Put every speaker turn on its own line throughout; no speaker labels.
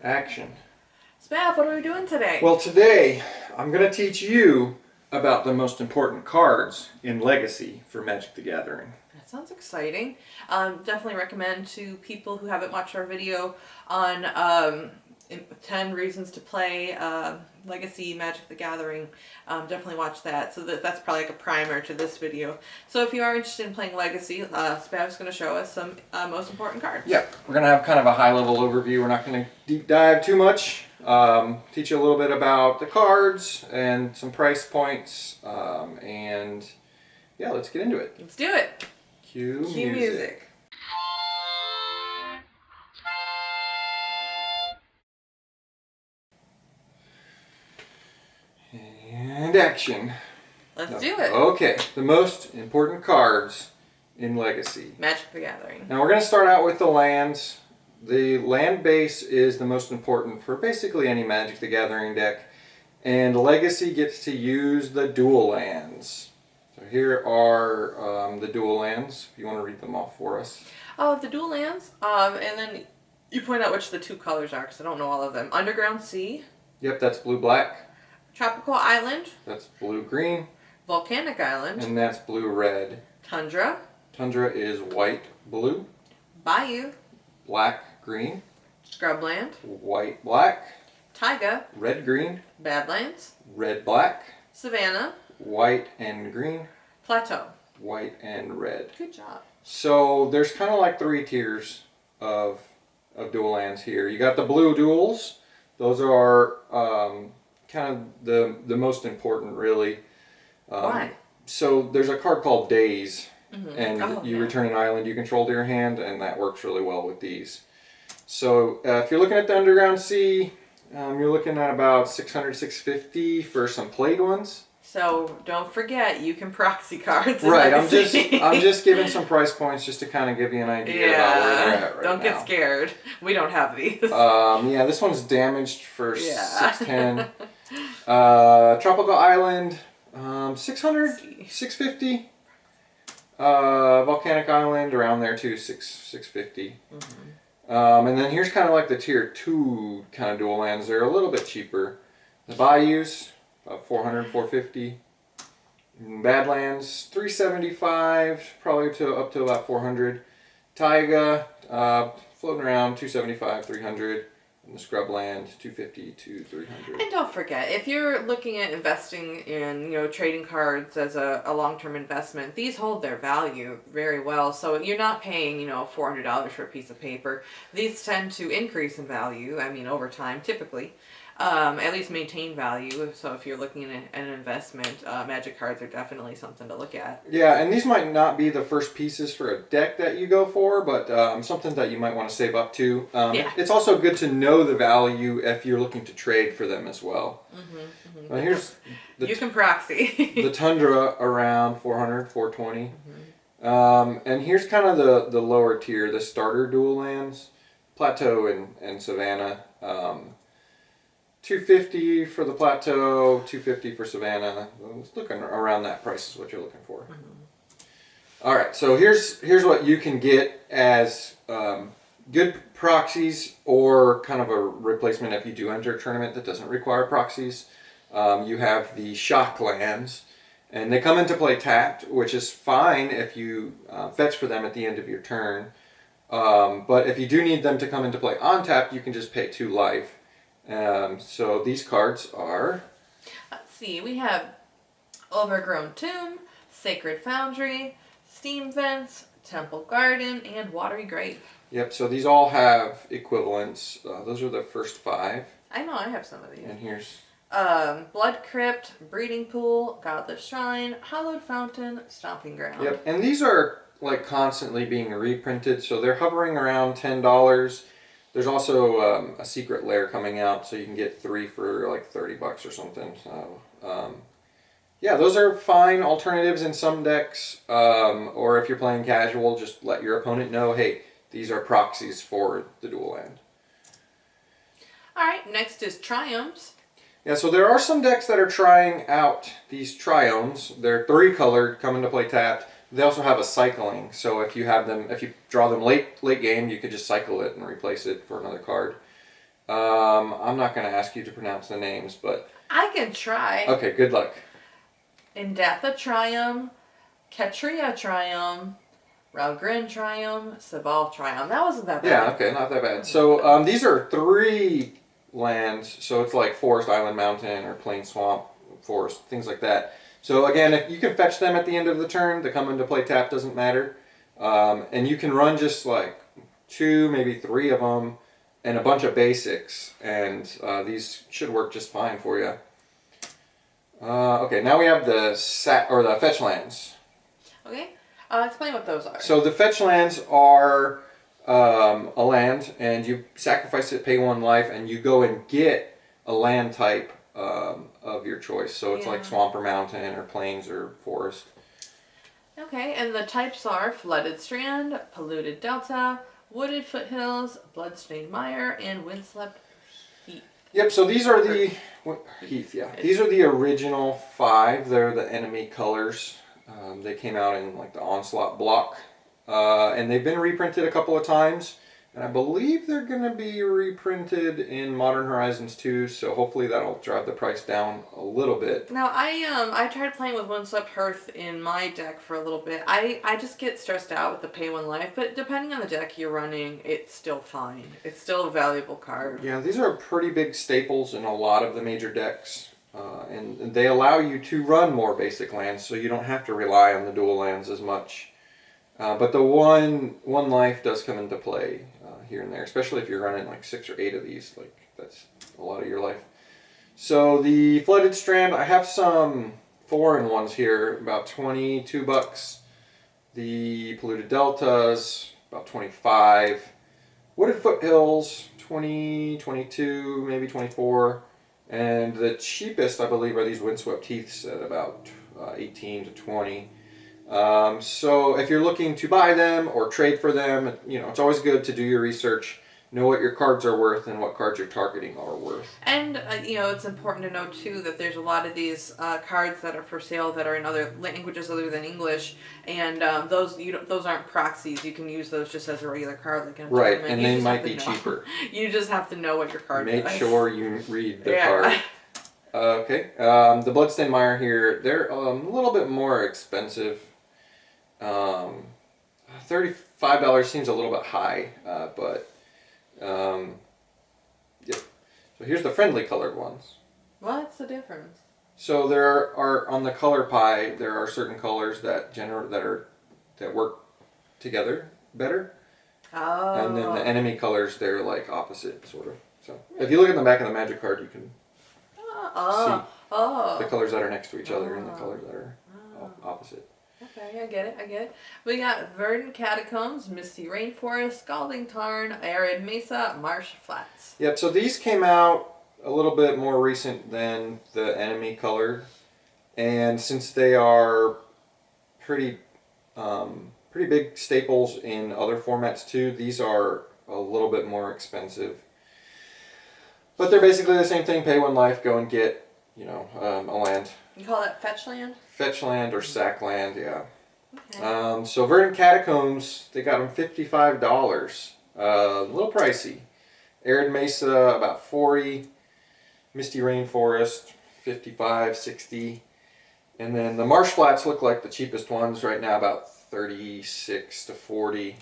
Action.
Spaff, what are we doing today?
Well, today I'm going to teach you about the most important cards in Legacy for Magic the Gathering.
That sounds exciting. Definitely recommend to people who haven't watched our video on 10 reasons to play Legacy Magic the Gathering. Definitely watch that. So that's probably like a primer to this video. So if you are interested in playing Legacy, Spaff's going to show us some most important cards.
Yeah, we're going to have kind of a high-level overview. We're not going to deep dive too much. Teach you a little bit about the cards and some price points. And yeah, let's get into it.
Let's do it.
Cue
music.
And action.
Let's do it.
Okay, the most important cards in Legacy.
Magic the Gathering.
Now we're going to start out with the lands. The land base is the most important for basically any Magic the Gathering deck. And Legacy gets to use the dual lands. So here are the dual lands, if you want to read them off for us.
Oh, the dual lands. And then you point out which the two colors are, because I don't know all of them. Underground Sea.
Yep, that's blue-black.
Tropical Island.
That's blue-green.
Volcanic Island.
And that's blue-red.
Tundra.
Tundra is white-blue.
Bayou.
Black-green.
Scrubland.
White-black.
Taiga.
Red-green.
Badlands.
Red-black.
Savannah.
White and green.
Plateau.
White and red.
Good job.
So there's kind of like 3 tiers of dual lands here. You got the blue duals. Those are kind of the most important, really.
Why?
So there's a card called Daze, and you
yeah.
return an island you control to your hand, and that works really well with these. So if you're looking at the Underground Sea, you're looking at about $600, $650 for some played ones.
So don't forget, you can proxy cards.
Right, I'm just giving some price points just to kind of give you an idea about where they're at right
don't
now.
get scared. We don't have these.
Yeah, this one's damaged for $610. Tropical Island, $600, $650. Volcanic Island around there too, $650. And then here's kind of like the tier 2 kind of dual lands. They're a little bit cheaper. The Bayous, about $400, $450. Badlands, $375, probably up to about $400. Taiga, floating around $275, $300. And the Scrubland, $250 to $300.
And don't forget, if you're looking at investing in, trading cards as a long-term investment, these hold their value very well. So you're not paying, $400 for a piece of paper. These tend to increase in value, over time, typically. At least maintain value. So if you're looking at an investment, Magic cards are definitely something to look at.
Yeah, and these might not be the first pieces for a deck that you go for, but something that you might want to save up to. It's also good to know the value if you're looking to trade for them as well. Well, here's
you can proxy.
the Tundra around $400, $420. And here's kind of the lower tier, the starter dual lands, Plateau and Savannah. $250 for the Plateau, $250 for Savannah. Looking around that price is what you're looking for. All right, so here's what you can get as good proxies or kind of a replacement if you do enter a tournament that doesn't require proxies. You have the shock lands, and they come into play tapped, which is fine if you fetch for them at the end of your turn. But if you do need them to come into play on tapped, you can just pay 2 life. So these cards are...
Let's see, we have Overgrown Tomb, Sacred Foundry, Steam Vents, Temple Garden, and Watery Grave.
Yep, so these all have equivalents. Those are the first 5.
I know, I have some of these.
And here's...
Blood Crypt, Breeding Pool, Godless Shrine, Hallowed Fountain, Stomping Ground.
Yep, and these are like constantly being reprinted, so they're hovering around $10. There's also a secret lair coming out, so you can get 3 for like $30 or something. So, yeah, those are fine alternatives in some decks. Or if you're playing casual, just let your opponent know, hey, these are proxies for the dual land.
All right, next is Triumphs.
Yeah, so there are some decks that are trying out these Triomes. They're 3-colored, come into play tapped. They also have a cycling, so if you draw them late game, you could just cycle it and replace it for another card. I'm not going to ask you to pronounce the names, but...
I can try.
Okay, good luck.
Indatha Trium, Ketria Trium, Ralgrin Trium, Saval Trium. That wasn't that bad.
Yeah, okay, not that bad. So these are 3 lands, so it's like Forest, Island, Mountain, or Plain, Swamp, Forest, things like that. So again, if you can fetch them at the end of the turn, to come into play tap doesn't matter. And you can run just like 2, maybe 3 of them, and a bunch of basics, and these should work just fine for you. Okay, now we have the fetch lands.
Okay, explain what those are.
So the fetch lands are a land, and you sacrifice it, pay 1 life, and you go and get a land type of your choice. So it's like swamp or mountain or plains or forest.
Okay, and the types are Flooded Strand, Polluted Delta, Wooded Foothills, Bloodstained Mire, and Windswept Heath.
Yep, so these are the... Heath, yeah. These are the original 5. They're the enemy colors. They came out in like the Onslaught block. And they've been reprinted a couple of times. And I believe they're going to be reprinted in Modern Horizons 2, so hopefully that'll drive the price down a little bit.
Now, I tried playing with Windswept Hearth in my deck for a little bit. I just get stressed out with the pay 1 life, but depending on the deck you're running, it's still fine. It's still a valuable card.
Yeah, these are pretty big staples in a lot of the major decks. And they allow you to run more basic lands, so you don't have to rely on the dual lands as much. But the one life does come into play here and there, especially if you're running like 6 or 8 of these. Like, that's a lot of your life. So the Flooded Strand, I have some foreign ones here, about $22. The Polluted Deltas, about 25. Wooded Foothills, 20, 22, maybe 24. And the cheapest, I believe, are these Windswept Heaths at about 18 to 20. So if you're looking to buy them or trade for them, it's always good to do your research, know what your cards are worth and what cards you're targeting are worth.
And, it's important to know, too, that there's a lot of these cards that are for sale that are in other languages other than English, and those aren't proxies. You can use those just as a regular card, like in a
right,
tournament.
and they might be cheaper.
You just have to know what your card is.
Make sure you read the card. Okay, the Bloodstained Mire here, they're a little bit more expensive. $35 seems a little bit high, but yeah. So here's the friendly colored ones.
What's the difference?
So there are on the color pie, there are certain colors that work together better.
Oh.
And then the enemy colors, they're like opposite, sort of. So if you look at the back of the magic card, you can see the colors that are next to each other and the colors that are opposite.
Okay, I get it. We got Verdant Catacombs, Misty Rainforest, Scalding Tarn, Arid Mesa, Marsh Flats.
Yep, so these came out a little bit more recent than the enemy colored. And since they are pretty big staples in other formats too, these are a little bit more expensive. But they're basically the same thing. Pay 1 life, go and get, a land.
You call that fetch land?
Fetch land or sack land, yeah.
Okay.
So Verdant Catacombs, they got them $55. A little pricey. Arid Mesa, about 40. Misty Rainforest, 55, 60. And then the Marsh Flats look like the cheapest ones right now, about 36 to 40.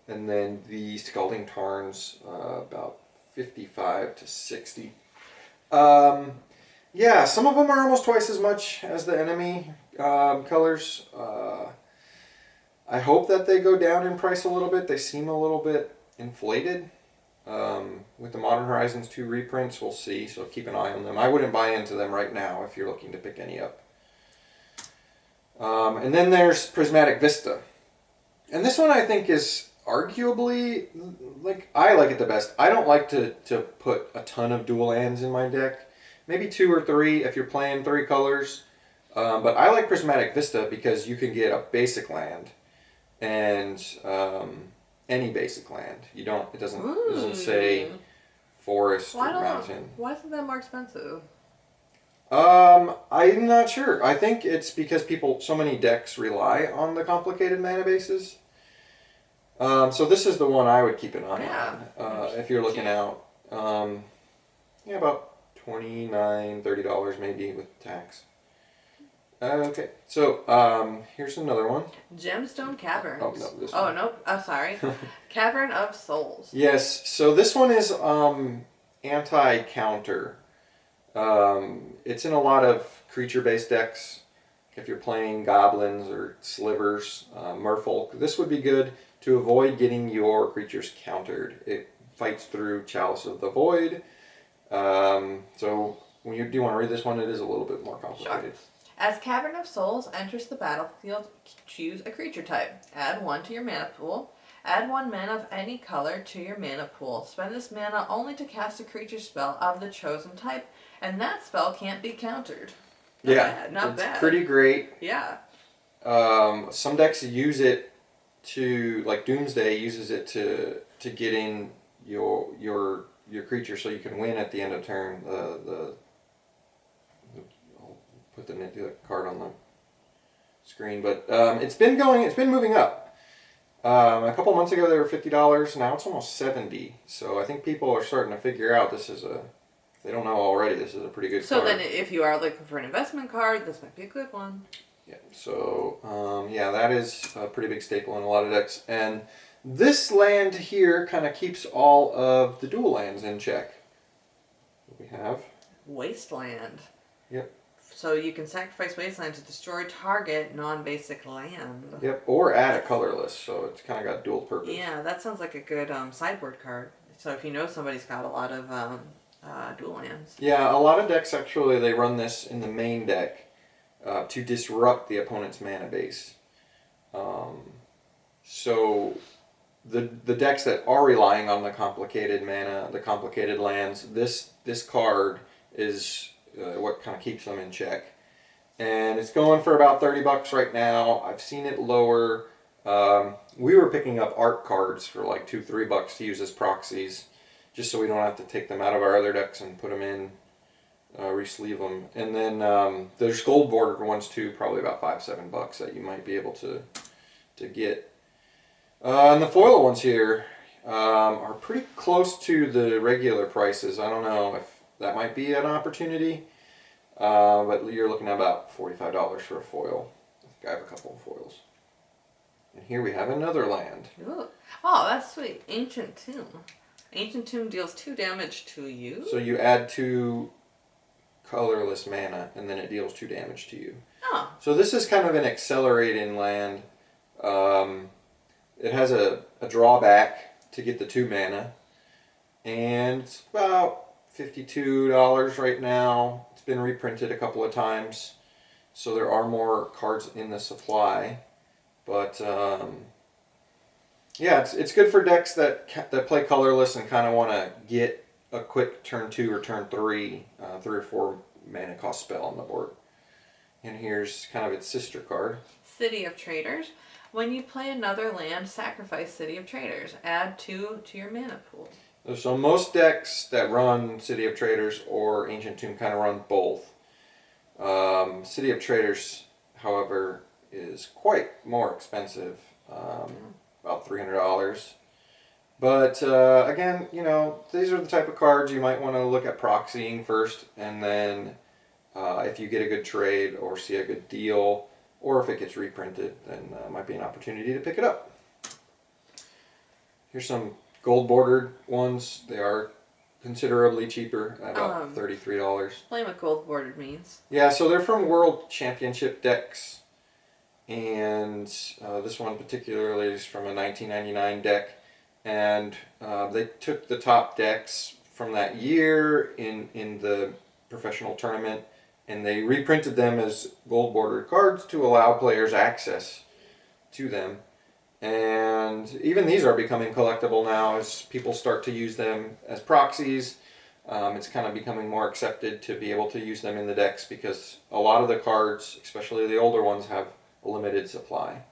And then the Scalding Tarns, about 55 to 60. Yeah, some of them are almost twice as much as the enemy colors. I hope that they go down in price a little bit. They seem a little bit inflated. With the Modern Horizons 2 reprints, we'll see, so keep an eye on them. I wouldn't buy into them right now if you're looking to pick any up. And then there's Prismatic Vista. And this one I think is arguably, I like it the best. I don't like to put a ton of dual lands in my deck. Maybe 2 or 3 if you're playing 3 colors. But I like Prismatic Vista because you can get a basic land and any basic land. It doesn't say forest or mountain.
Why isn't that more expensive?
I'm not sure. I think it's because so many decks rely on the complicated mana bases. So this is the one I would keep an eye on if you're looking out Yeah, about $29-$30 maybe with tax. Okay, so here's another one.
Gemstone Caverns.
Oh no, this
Oh,
one.
nope. Oh, sorry. Cavern of Souls.
Yes, so this one is anti-counter. It's in a lot of creature-based decks. If you're playing goblins or slivers, merfolk, this would be good to avoid getting your creatures countered. It fights through Chalice of the Void. So when you do want to read this one, it is a little bit more complicated.
Sure. As Cavern of Souls enters the battlefield, choose a creature type. Add 1 to your mana pool. Add 1 mana of any color to your mana pool. Spend this mana only to cast a creature spell of the chosen type, and that spell can't be countered. Not bad.
It's pretty great.
Yeah.
Some decks use it to, like Doomsday uses it to get in your creature so you can win at the end of turn. I'll put the card on the screen, but it's been moving up. A couple months ago they were $50. Now it's almost $70. So I think people are starting to figure out if they don't know already, this is a pretty good card.
So then if you are looking for an investment card, this might be a good one.
Yeah, so that is a pretty big staple in a lot of decks. And this land here kind of keeps all of the dual lands in check. We have
Wasteland.
Yep.
So you can sacrifice Wasteland to destroy target non-basic land.
Yep, or add a colorless, so it's kind of got dual purpose.
Yeah, that sounds like a good sideboard card. So if you know somebody's got a lot of dual lands.
Yeah, a lot of decks actually, they run this in the main deck to disrupt the opponent's mana base. So the decks that are relying on the complicated mana, the complicated lands, this card is what kind of keeps them in check. And it's going for about $30 right now. I've seen it lower. We were picking up art cards for like $2-3 to use as proxies, just so we don't have to take them out of our other decks and put them in, re-sleeve them. And then there's gold bordered ones too, probably about $5-7 that you might be able to get. And the foil ones here are pretty close to the regular prices. I don't know if that might be an opportunity, but you're looking at about $45 for a foil. I think I have a couple of foils. And here we have another land.
Ooh. Oh, that's sweet. Ancient Tomb. Ancient Tomb deals 2 damage to you.
So you add 2 colorless mana, and then it deals 2 damage to you.
Oh.
So this is kind of an accelerating land. It has a drawback to get the 2 mana, and it's about $52 right now. It's been reprinted a couple of times, so there are more cards in the supply. But yeah, it's good for decks that play colorless and kind of want to get a quick turn 2 or turn 3, 3 or 4 mana cost spell on the board. And here's kind of its sister card.
City of Traders. When you play another land, sacrifice City of Traders. Add 2 to your mana pool.
So most decks that run City of Traders or Ancient Tomb kind of run both. City of Traders, however, is quite more expensive, about $300. But again, these are the type of cards you might want to look at proxying first, and then if you get a good trade or see a good deal, or if it gets reprinted, then it might be an opportunity to pick it up. Here's some gold bordered ones. They are considerably cheaper, at about $33.
Explain what gold bordered means.
Yeah, so they're from World Championship decks, and this one particularly is from a 1999 deck, and they took the top decks from that year in the professional tournament, and they reprinted them as gold bordered cards to allow players access to them. And even these are becoming collectible now as people start to use them as proxies. It's kind of becoming more accepted to be able to use them in the decks because a lot of the cards, especially the older ones, have a limited supply.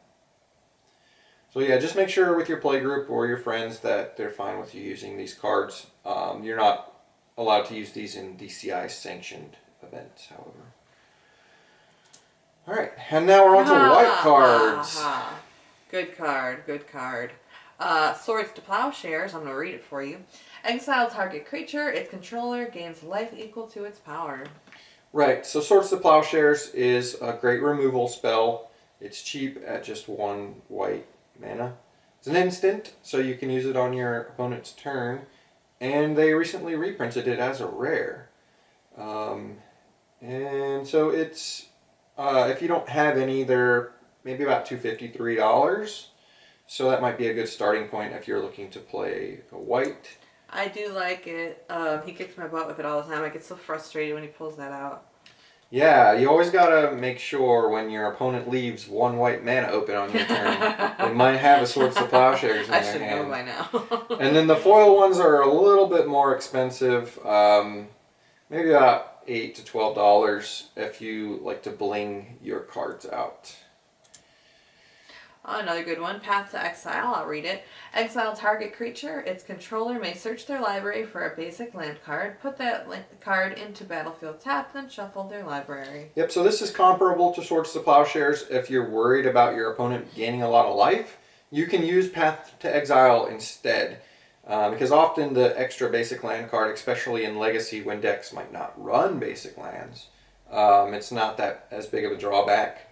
So yeah, just make sure with your play group or your friends that they're fine with you using these cards. You're not allowed to use these in DCI sanctioned events, however. Alright, and now we're on to white cards.
Good card, good card. Swords to Plowshares, I'm going to read it for you. Exile target creature. Its controller gains life equal to its power.
Right, so Swords to Plowshares is a great removal spell. It's cheap at just 1 white mana. It's an instant, so you can use it on your opponent's turn. And they recently reprinted it as a rare. And so it's, if you don't have any, they're maybe about $2.50, $3. So that might be a good starting point if you're looking to play a white.
I do like it. He kicks my butt with it all the time. I get so frustrated when he pulls that out.
Yeah, you always gotta make sure when your opponent leaves 1 white mana open on your turn, they might have a Swords to Plowshares in
I
their
should
hand.
know by now.
And then the foil ones are a little bit more expensive, maybe about $8 to $12 if you like to bling your cards out.
Another good one, Path to Exile. I'll read it. Exile target creature. Its controller may search their library for a basic land card, put that card into battlefield tap, then shuffle their library.
Yep, so this is comparable to Swords to Plowshares. If you're worried about your opponent gaining a lot of life, you can use Path to Exile instead. Because often the extra basic land card, especially in Legacy when decks might not run basic lands, it's not that as big of a drawback.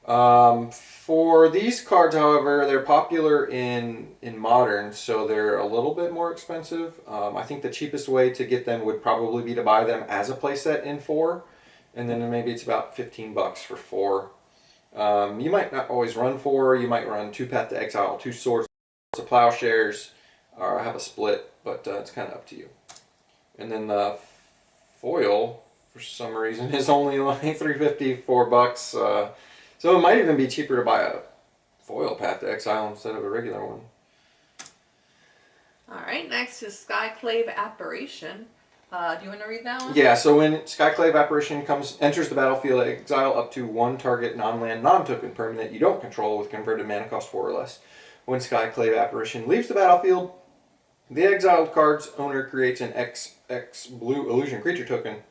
For these cards, however, they're popular in Modern, so they're a little bit more expensive. I think the cheapest way to get them would probably be to buy them as a playset in 4, and then maybe it's about $15 for 4. You might not always run 4, you might run 2 Path to Exile, 2 Swords to Plowshares, or have a split, but it's kind of up to you. And then the foil, for some reason, is only like $3.50, $4. So it might even be cheaper to buy a foil Path to Exile instead of a regular one.
Alright, next is Skyclave Apparition. Do you want to read that one?
Yeah, so when Skyclave Apparition enters the battlefield, exile up to 1 target non-land, non-token permanent you don't control with converted mana cost 4 or less. When Skyclave Apparition leaves the battlefield, the exiled card's owner creates an XX blue illusion creature token,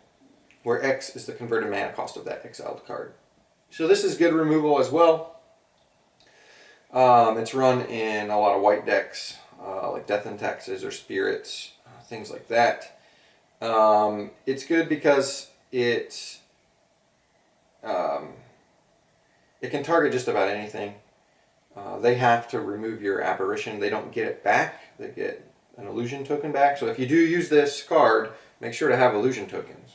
where X is the converted mana cost of that exiled card. So this is good removal as well. It's run in a lot of white decks, like Death and Taxes or Spirits, things like that. It's good because it can target just about anything. They have to remove your apparition. They don't get it back. They get an illusion token back. So if you do use this card, make sure to have illusion tokens.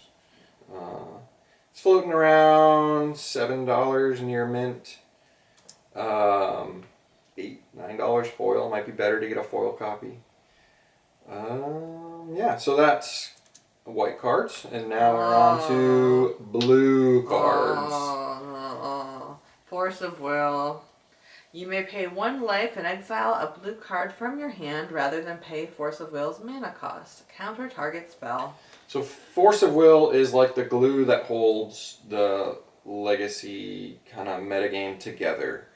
It's floating around $7 near mint. $8, $9 foil. Might be better to get a foil copy. Yeah, so that's white cards, and now we're on to blue cards.
Force of Will. You may pay 1 life and exile a blue card from your hand rather than pay Force of Will's mana cost. Counter target spell.
So Force of Will is like the glue that holds the Legacy kind of metagame together.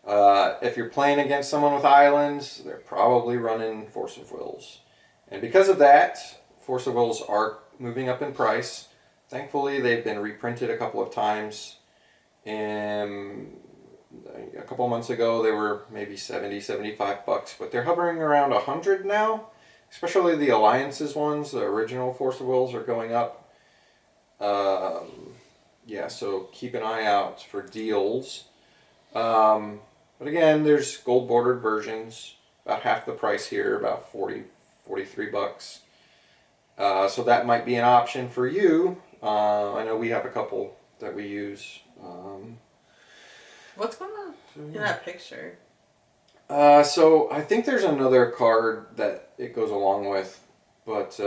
If you're playing against someone with islands, they're probably running Force of Wills. And because of that, Force of Wills are moving up in price. Thankfully, they've been reprinted a couple of times. And a couple of months ago, they were maybe $70, $75, but they're hovering around $100 now. Especially the Alliances ones, the original Force of Wills are going up. Yeah, so keep an eye out for deals. But again, there's gold bordered versions, about half the price here, about $40, $43. So that might be an option for you. I know we have a couple that we use.
What's going on in that picture?
So I think there's another card that it goes along with, but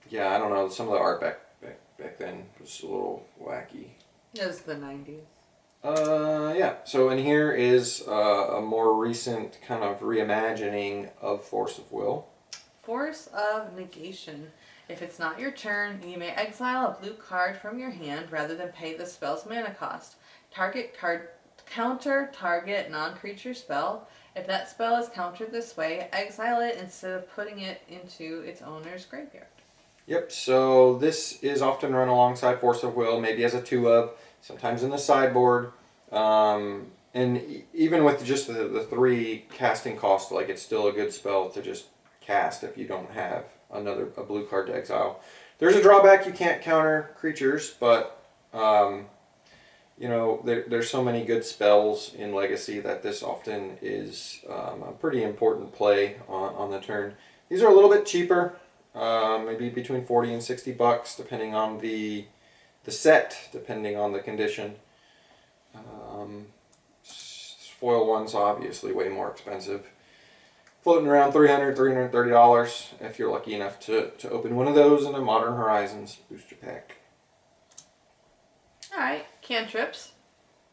yeah, I don't know. Some of the art back then was a little wacky.
It was the 90s.
Yeah. So in here is a more recent kind of reimagining of Force of Will. Force
of Negation. If it's not your turn, you may exile a blue card from your hand rather than pay the spell's mana cost. Target card counter target non-creature spell. If that spell is countered this way, exile it instead of putting it into its owner's graveyard. Yep, so this is often run alongside Force of Will, maybe as a 2-of, sometimes in the sideboard.
And even with just the 3 casting cost, like it's still a good spell to just cast if you don't have a blue card to exile. There's a drawback, you can't counter creatures, but you know, there's so many good spells in Legacy that this often is a pretty important play on the turn. These are a little bit cheaper, maybe between 40 and 60 bucks, depending on the set, depending on the condition. Foil ones obviously way more expensive. Floating around $300, $330 if you're lucky enough to open one of those in a Modern Horizons booster pack.
Alright, cantrips.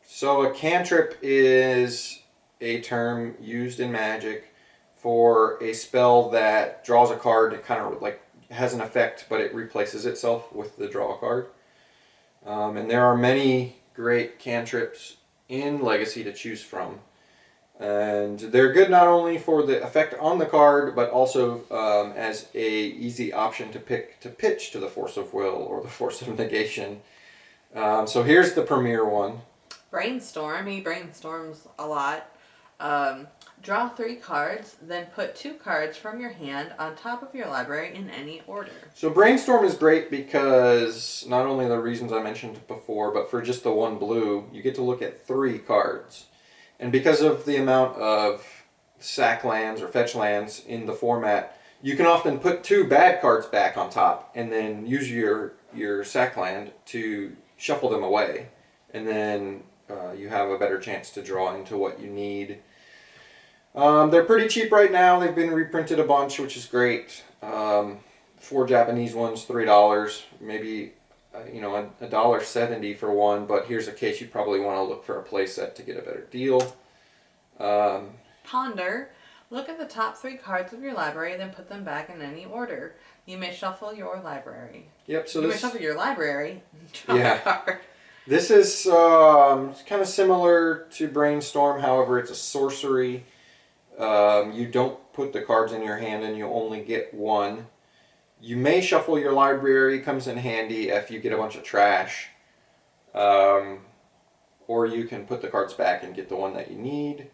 So a cantrip is a term used in Magic for a spell that draws a card. It kind of like has an effect, but it replaces itself with the draw card. And there are many great cantrips in Legacy to choose from. And they're good not only for the effect on the card, but also as a easy option to pitch to the Force of Will or the Force of Negation. So here's the premier one.
Brainstorm. He brainstorms a lot. Draw 3 cards, then put 2 cards from your hand on top of your library in any order.
So Brainstorm is great because not only the reasons I mentioned before, but for just the 1 blue, you get to look at 3 cards. And because of the amount of sack lands or fetch lands in the format, you can often put 2 bad cards back on top and then use your sack land to shuffle them away. And then you have a better chance to draw into what you need. They're pretty cheap right now. They've been reprinted a bunch, which is great. 4 Japanese ones, $3. Maybe $1.70 for one. But here's a case you probably want to look for a play set to get a better deal.
Ponder. Look at the top 3 cards of your library, then put them back in any order. You may shuffle your library.
Yep. So
you
this
may shuffle your library. Draw a card.
This is kind of similar to Brainstorm. However, it's a sorcery. You don't put the cards in your hand and you only get 1. You may shuffle your library, comes in handy if you get a bunch of trash. Or you can put the cards back and get the one that you need.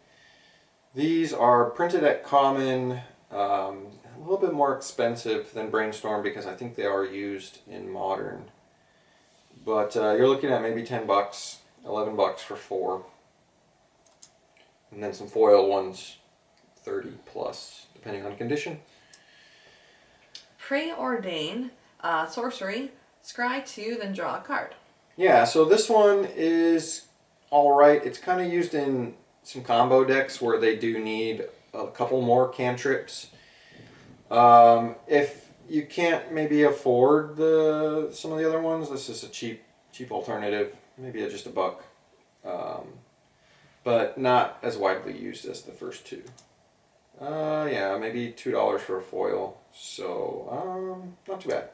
These are printed at common, a little bit more expensive than Brainstorm because I think they are used in Modern. But you're looking at maybe 10 bucks, 11 bucks for 4. And then some foil ones, 30 plus, depending on condition.
Preordain, sorcery, scry 2, then draw a card.
Yeah, so this one is alright. It's kind of used in some combo decks where they do need a couple more cantrips. If you can't maybe afford some of the other ones, this is a cheap alternative. Maybe at just $1. But not as widely used as the first 2. Yeah, maybe $2 for a foil. So, not too bad.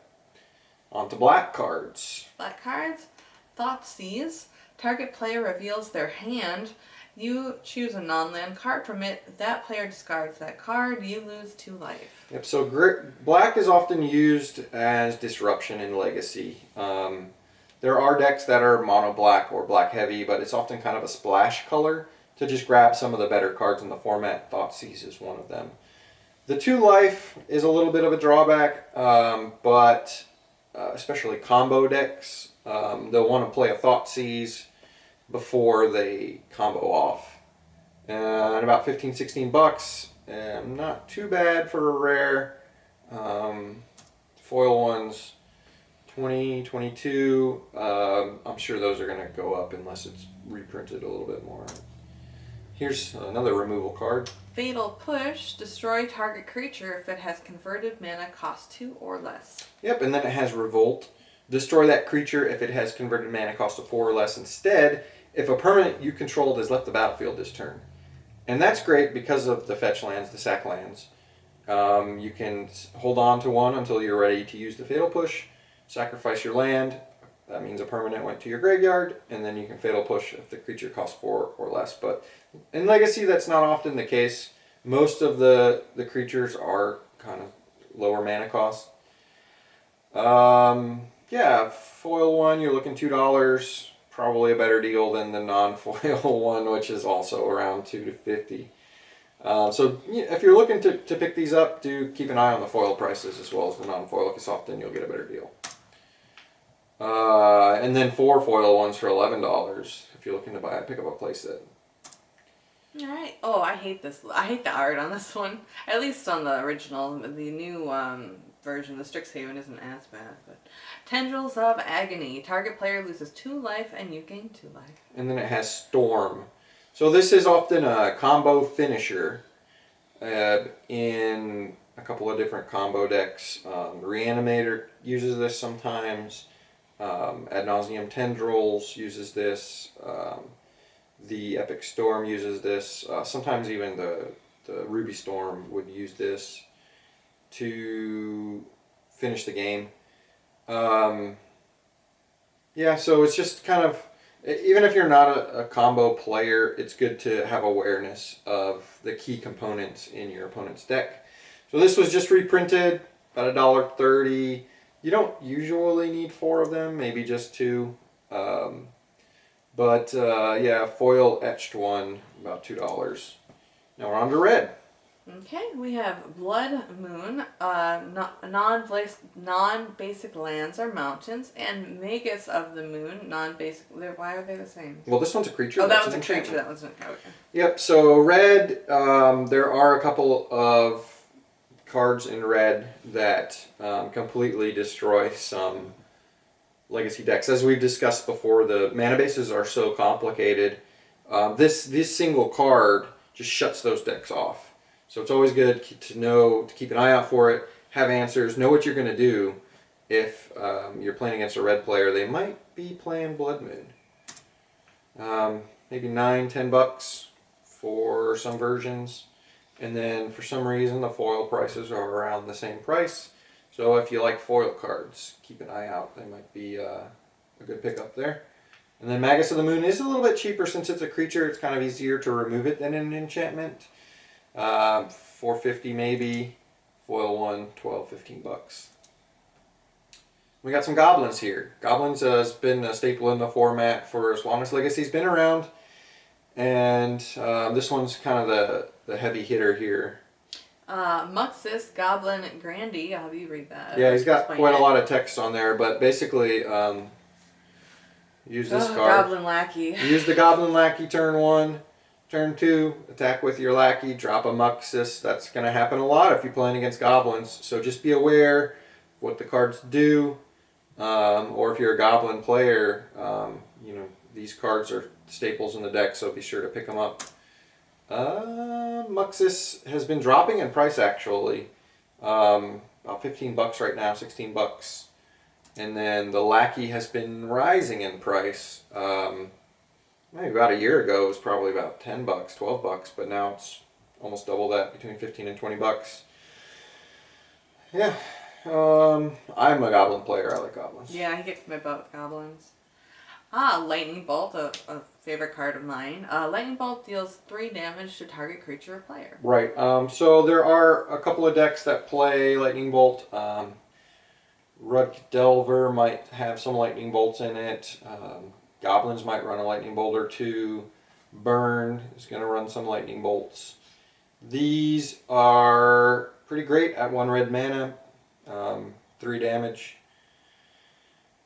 On to black cards.
Black cards. Thoughtseize. Target player reveals their hand. You choose a non-land card from it. That player discards that card. You lose 2 life.
Yep, so black is often used as disruption in Legacy. There are decks that are mono black or black heavy, but it's often kind of a splash color to just grab some of the better cards in the format. Thoughtseize is one of them. The 2 life is a little bit of a drawback, but especially combo decks, they'll want to play a Thoughtseize before they combo off. And about 15, 16 bucks, not too bad for a rare. Foil ones, 20, 22. I'm sure those are going to go up unless it's reprinted a little bit more. Here's another removal card.
Fatal Push. Destroy target creature if it has converted mana cost 2 or less.
Yep, and then it has Revolt. Destroy that creature if it has converted mana cost of 4 or less instead, if a permanent you controlled has left the battlefield this turn. And that's great because of the fetch lands, the sack lands. You can hold on to one until you're ready to use the Fatal Push, sacrifice your land. That means a permanent went to your graveyard, and then you can Fatal Push if the creature costs 4 or less. But in Legacy, that's not often the case. Most of the creatures are kind of lower mana cost. Yeah, foil one, you're looking $2. probably a better deal than the non-foil one, which is also around $2 to $50. So if you're looking to pick these up, do keep an eye on the foil prices as well as the non-foil, because often you'll get a better deal. And then 4 foil ones for $11 if you're looking to pick up a playset.
All right. Oh, I hate this. I hate the art on this one. At least on the original. The new version, the Strixhaven, isn't as bad. But Tendrils of Agony. Target player loses 2 life and you gain 2 life.
And then it has Storm. So this is often a combo finisher in a couple of different combo decks. Reanimator uses this sometimes. Ad Nauseam Tendrils uses this. The Epic Storm uses this. Sometimes even the Ruby Storm would use this to finish the game. Yeah, so it's just kind of, even if you're not a combo player, it's good to have awareness of the key components in your opponent's deck. So this was just reprinted, about $1.30. You don't usually need 4 of them, maybe just 2. But yeah, foil etched one, about $2. Now we're on to red.
Okay, we have Blood Moon, non-basic lands or mountains, and Magus of the Moon, non-basic. Why are they the same?
Well, this one's a creature.
Oh, that was a creature. That one's okay.
Yep. So red, there are a couple of cards in red that completely destroy some legacy decks. As we've discussed before, the mana bases are so complicated. This single card just shuts those decks off. So it's always good to keep an eye out for it, have answers, know what you're going to do if you're playing against a red player. They might be playing Blood Moon. Maybe $9-10 for some versions. And then for some reason the foil prices are around the same price. So if you like foil cards, keep an eye out. They might be a good pickup there. And then Magus of the Moon is a little bit cheaper since it's a creature. It's kind of easier to remove it than an enchantment. $4.50 maybe. Foil one, $12-15. We got some goblins here. Goblins has been a staple in the format for as long as Legacy's been around. And this one's kind of the heavy hitter here.
Muxus Goblin Grandy. I'll have you read that.
Yeah, he's got quite a lot of text on there, but basically, use this card.
Goblin Lackey.
Use the Goblin Lackey turn 1. Turn 2, attack with your Lackey, drop a Muxus. That's going to happen a lot if you're playing against Goblins. So just be aware of what the cards do. Or if you're a Goblin player, these cards are staples in the deck, so be sure to pick them up. Muxus has been dropping in price actually. About $15 right now, $16. And then the Lackey has been rising in price. Maybe about a year ago it was probably about $10, $12, but now it's almost double that, between $15 and $20. Yeah, I'm a Goblin player. I like goblins.
Yeah, he gets my butt with goblins. Lightning Bolt, a favorite card of mine. Lightning Bolt deals 3 damage to target creature or player.
Right. So there are a couple of decks that play Lightning Bolt. Rudk Delver might have some Lightning Bolts in it. Goblins might run a Lightning Bolt or 2. Burn is going to run some Lightning Bolts. These are pretty great at 1 red mana, 3 damage.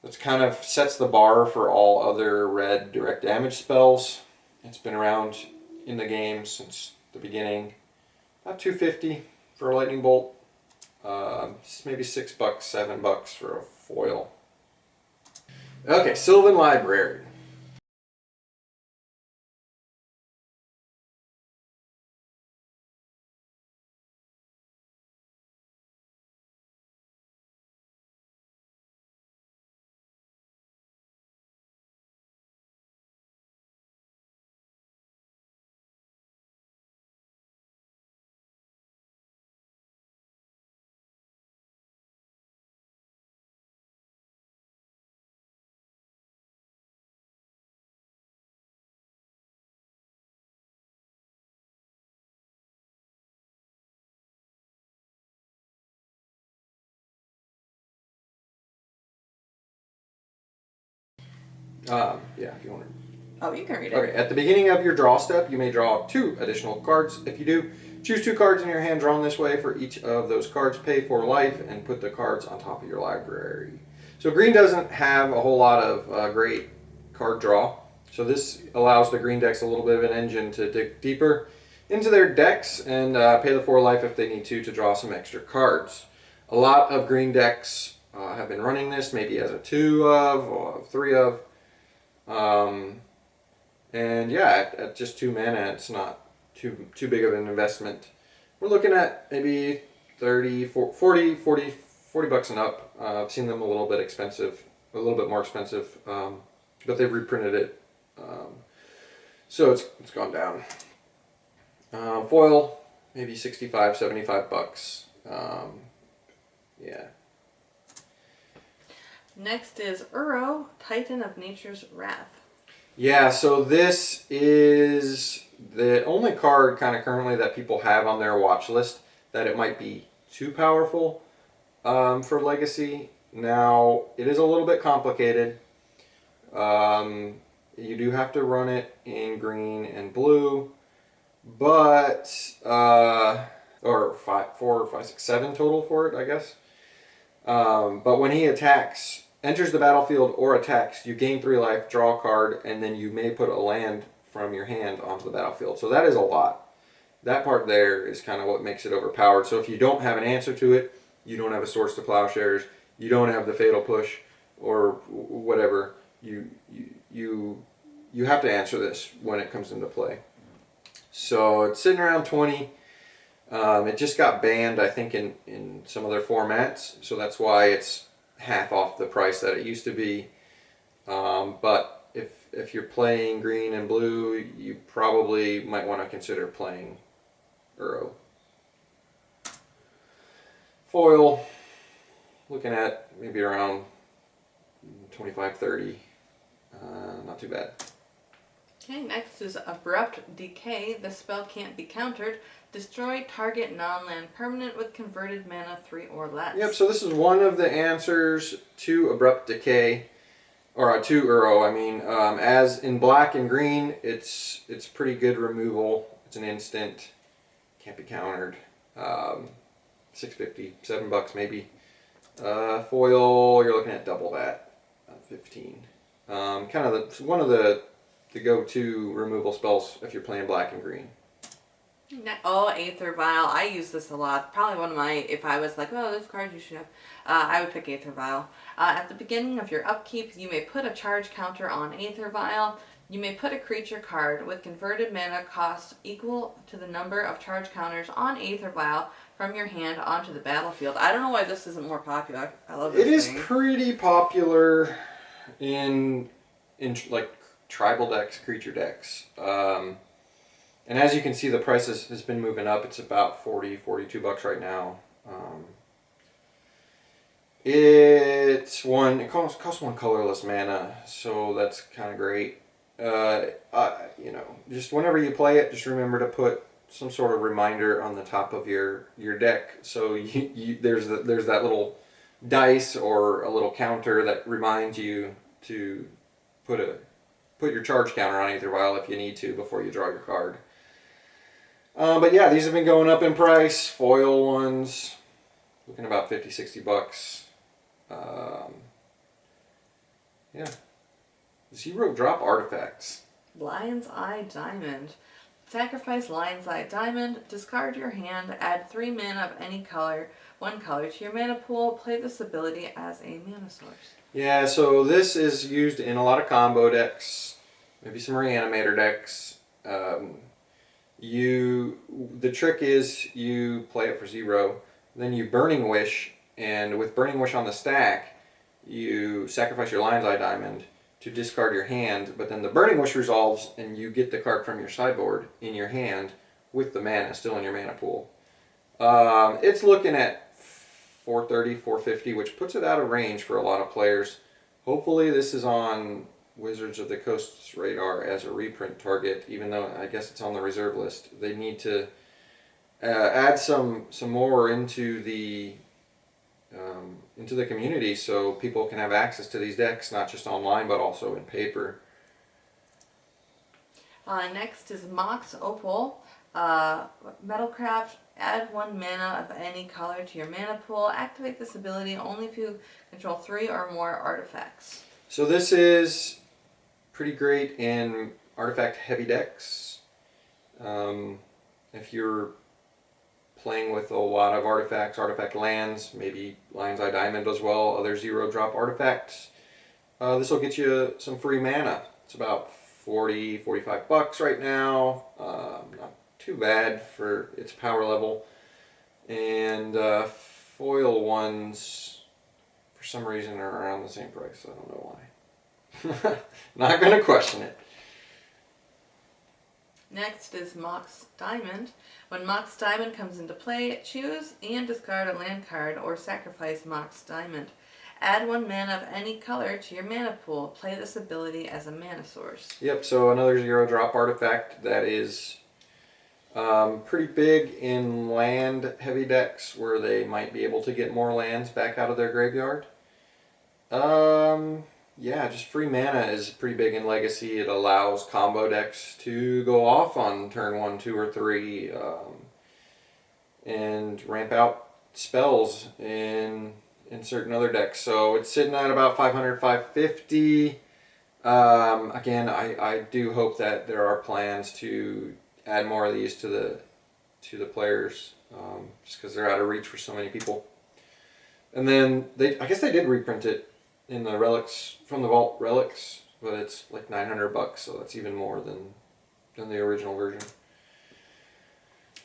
That kind of sets the bar for all other red direct damage spells. It's been around in the game since the beginning. About $2.50 for a Lightning Bolt. Maybe $6, $7 for a foil. Okay, Sylvan Library. Yeah, if you want to.
Oh, you can read it.
Okay, at the beginning of your draw step, you may draw 2 additional cards. If you do, choose 2 cards in your hand drawn this way. For each of those cards, pay 4 life and put the cards on top of your library. So green doesn't have a whole lot of great card draw. So this allows the green decks a little bit of an engine to dig deeper into their decks and pay the 4 life if they need to draw some extra cards. A lot of green decks have been running this, maybe as a 2 of or 3 of. And yeah, at just 2 mana, it's not too big of an investment. We're looking at maybe 30, 40 bucks and up. I've seen them a little bit expensive, a little bit more expensive, but they've reprinted it. So it's gone down. Foil, maybe 65, 75 bucks. Yeah.
Next is Uro, Titan of Nature's Wrath.
Yeah, so this is the only card kind of currently that people have on their watch list that it might be too powerful for Legacy. Now, it is a little bit complicated. You do have to run it in green and blue, but, or 4, 5, 6, 7 total for it, I guess. But when he enters the battlefield or attacks, you gain 3 life, draw a card, and then you may put a land from your hand onto the battlefield. So that is a lot. That part there is kind of what makes it overpowered. So if you don't have an answer to it, you don't have a Swords to Plowshares, you don't have the Fatal Push, or whatever, you have to answer this when it comes into play. So it's sitting around 20. It just got banned, I think, in some of their formats, so that's why it's half off the price that it used to be. But if you're playing green and blue, you probably might want to consider playing Uro. Foil, looking at maybe around 25, 30. Not too bad.
Okay, next is Abrupt Decay. The spell can't be countered. Destroy target non-land permanent with converted mana 3 or less.
Yep, so this is one of the answers to Abrupt Decay, or to Uro, I mean. As in black and green, it's pretty good removal. It's an instant, can't be countered. $6.50, $7 maybe. Foil, you're looking at double that, 15. Kind of one of the go-to removal spells if you're playing black and green.
Oh, Aether Vial. I use this a lot. Probably one of my, if I was like, oh, this card you should have, I would pick Aether Vial. At the beginning of your upkeep, you may put a charge counter on Aether Vial. You may put a creature card with converted mana cost equal to the number of charge counters on Aether Vial from your hand onto the battlefield. I don't know why this isn't more popular. I love this
It is
thing.
pretty popular in like tribal decks, creature decks. And as you can see, the price has been moving up. It's about 40, 42 bucks right now. It costs 1 colorless mana, so that's kind of great. Just whenever you play it, just remember to put some sort of reminder on the top of your deck. So there's that little dice or a little counter that reminds you to put your charge counter on Aether Vial if you need to before you draw your card. But yeah, these have been going up in price. Foil ones, looking about 50, 60 bucks. Yeah. 0 drop artifacts.
Lion's Eye Diamond. Sacrifice Lion's Eye Diamond, discard your hand, add 3 mana of any color, 1 color to your mana pool, play this ability as a mana source.
Yeah, so this is used in a lot of combo decks, maybe some Reanimator decks. The trick is you play it for 0, then you Burning Wish, and with Burning Wish on the stack, you sacrifice your Lion's Eye Diamond to discard your hand, but then the Burning Wish resolves and you get the card from your sideboard in your hand with the mana still in your mana pool. It's looking at $430, $450, which puts it out of range for a lot of players. Hopefully this is on Wizards of the Coast's radar as a reprint target, even though I guess it's on the reserve list. They need to add some more into the into the community so people can have access to these decks, not just online but also in paper.
Next is Mox Opal. Metalcraft, add 1 mana of any color to your mana pool. Activate this ability only if you control 3 or more artifacts.
So this is pretty great in artifact heavy decks. If you're playing with a lot of artifacts, artifact lands, maybe Lion's Eye Diamond as well, other 0-drop artifacts, this will get you some free mana. It's about $45 right now. Not too bad for its power level. And foil ones, for some reason, are around the same price. I don't know why. Not going to question it.
Next is Mox Diamond. When Mox Diamond comes into play, choose and discard a land card or sacrifice Mox Diamond. Add 1 mana of any color to your mana pool. Play this ability as a mana source.
Yep, so another 0-drop artifact that is pretty big in land heavy decks where they might be able to get more lands back out of their graveyard. Yeah, just free mana is pretty big in Legacy. It allows combo decks to go off on turn 1, 2, or 3 and ramp out spells in certain other decks. So it's sitting at about 500, 550. Again, I do hope that there are plans to add more of these to the players, just because they're out of reach for so many people. And then I guess they did reprint it in the relics, from the Vault relics, but it's like $900, so that's even more than the original version.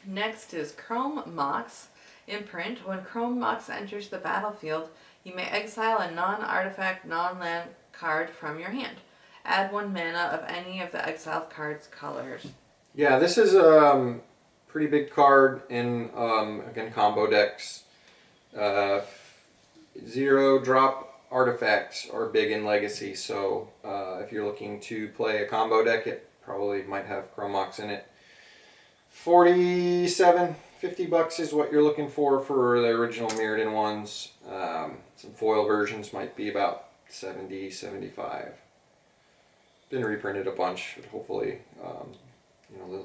Next is Chrome Mox Imprint. When Chrome Mox enters the battlefield, you may exile a non-artifact, non-land card from your hand. Add 1 mana of any of the exiled card's colors.
Yeah, this is a pretty big card in, again, combo decks. 0-drop artifacts are big in Legacy, so if you're looking to play a combo deck, it probably might have Chrome Mox in it. $47, $50 is what you're looking for the original Mirrodin ones. Some foil versions might be about $70, $75. Been reprinted a bunch, but hopefully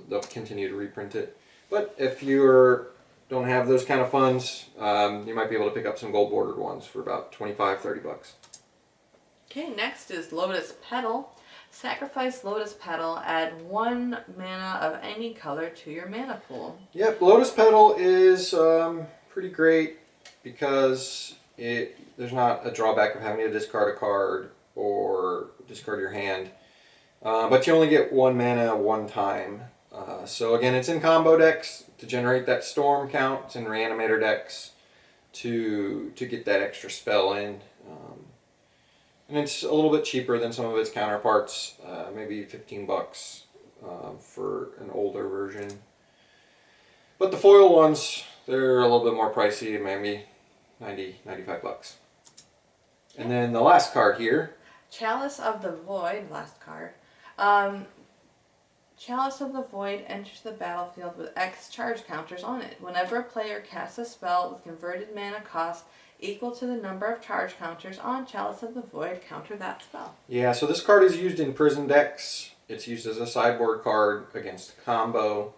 they'll continue to reprint it. But if you don't have those kind of funds, you might be able to pick up some gold bordered ones for about $25, $30.
Okay, next is Lotus Petal. Sacrifice Lotus Petal, add 1 mana of any color to your mana pool.
Yep, Lotus Petal is pretty great because there's not a drawback of having to discard a card or discard your hand. But you only get 1 mana 1 time. So again, it's in combo decks to generate that storm count. It's in reanimator decks to get that extra spell in. And it's a little bit cheaper than some of its counterparts, maybe $15 for an older version. But the foil ones, they're a little bit more pricey, maybe $90, $95. And then the last card here.
Chalice of the Void, last card. Chalice of the Void enters the battlefield with X charge counters on it. Whenever a player casts a spell with converted mana cost equal to the number of charge counters on Chalice of the Void, counter that spell.
Yeah, so this card is used in prison decks. It's used as a sideboard card against combo.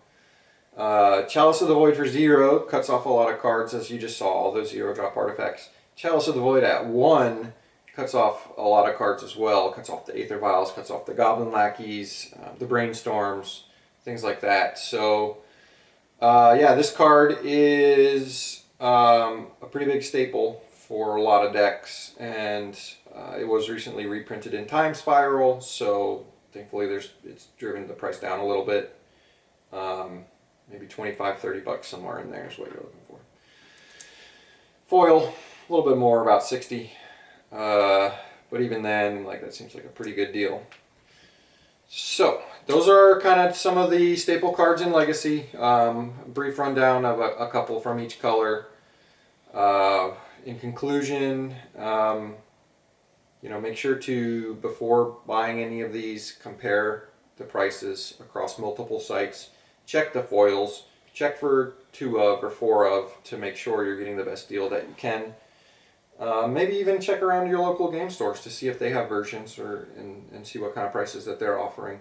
Chalice of the Void for 0 cuts off a lot of cards, as you just saw, all those 0-drop artifacts. Chalice of the Void at 1 cuts off a lot of cards as well. Cuts off the Aether Vials, cuts off the Goblin Lackeys, the Brainstorms, things like that. So, yeah, this card is a pretty big staple for a lot of decks, and it was recently reprinted in Time Spiral, so thankfully it's driven the price down a little bit. Maybe $25, $30 somewhere in there is what you're looking for. Foil, a little bit more, about $60. But even then, that seems like a pretty good deal. So, those are kind of some of the staple cards in Legacy. Brief rundown of a couple from each color. In conclusion, make sure to, before buying any of these, compare the prices across multiple sites. Check the foils. Check for 2 of or 4 of to make sure you're getting the best deal that you can. Maybe even check around your local game stores to see if they have versions and see what kind of prices that they're offering.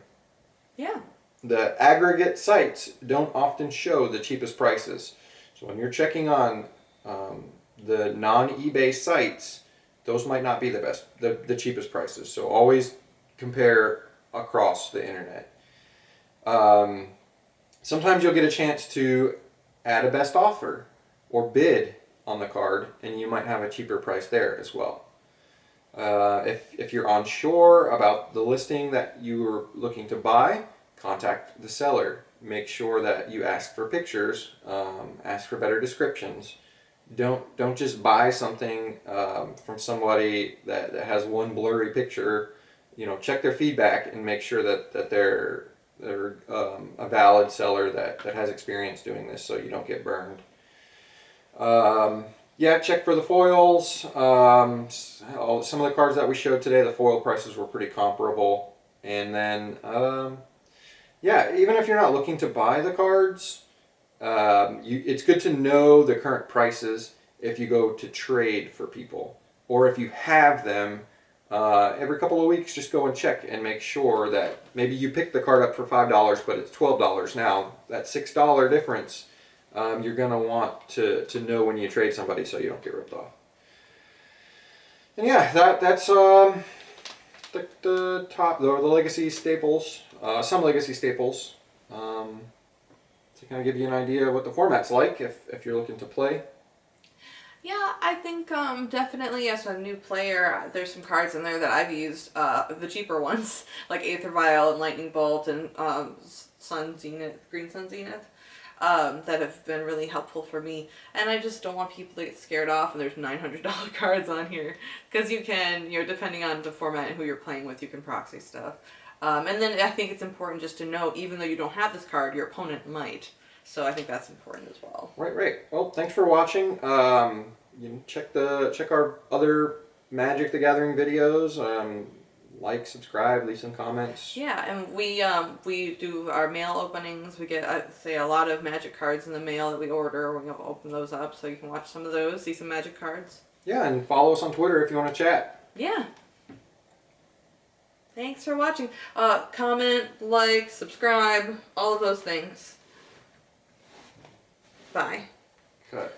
Yeah.
The aggregate sites don't often show the cheapest prices. So when you're checking on the non-eBay sites, those might not be the cheapest prices. So always compare across the internet. Sometimes you'll get a chance to add a best offer or bid on the card, and you might have a cheaper price there as well. If you're unsure about the listing that you are looking to buy, contact the seller. Make sure that you ask for pictures, ask for better descriptions. Don't just buy something from somebody that has one blurry picture. Check their feedback and make sure that they're a valid seller that has experience doing this, so you don't get burned. Yeah, check for the foils. Some of the cards that we showed today, the foil prices were pretty comparable. And then, yeah, even if you're not looking to buy the cards, it's good to know the current prices if you go to trade for people. Or if you have them, every couple of weeks, just go and check and make sure that maybe you picked the card up for $5, but it's $12 now. That $6 difference, you're going to want to know when you trade somebody so you don't get ripped off. And yeah, that's the legacy staples, some legacy staples, to kind of give you an idea of what the format's like if you're looking to play.
Yeah, I think definitely as a new player, there's some cards in there that I've used, the cheaper ones, like Aether Vial and Lightning Bolt and Green Sun Zenith, that have been really helpful for me. And I just don't want people to get scared off and there's $900 cards on here. Because you can, depending on the format and who you're playing with, you can proxy stuff. And then I think it's important just to know, even though you don't have this card, your opponent might. So I think that's important as well.
Right. Well, thanks for watching. You can check our other Magic the Gathering videos. Like, subscribe, leave some comments.
Yeah, and we do our mail openings. We get a lot of Magic cards in the mail that we order. We're gonna open those up so you can watch some of those, see some Magic cards.
Yeah, and follow us on Twitter if you want to chat.
Yeah. Thanks for watching. Comment, like, subscribe, all of those things. Bye.
Cut.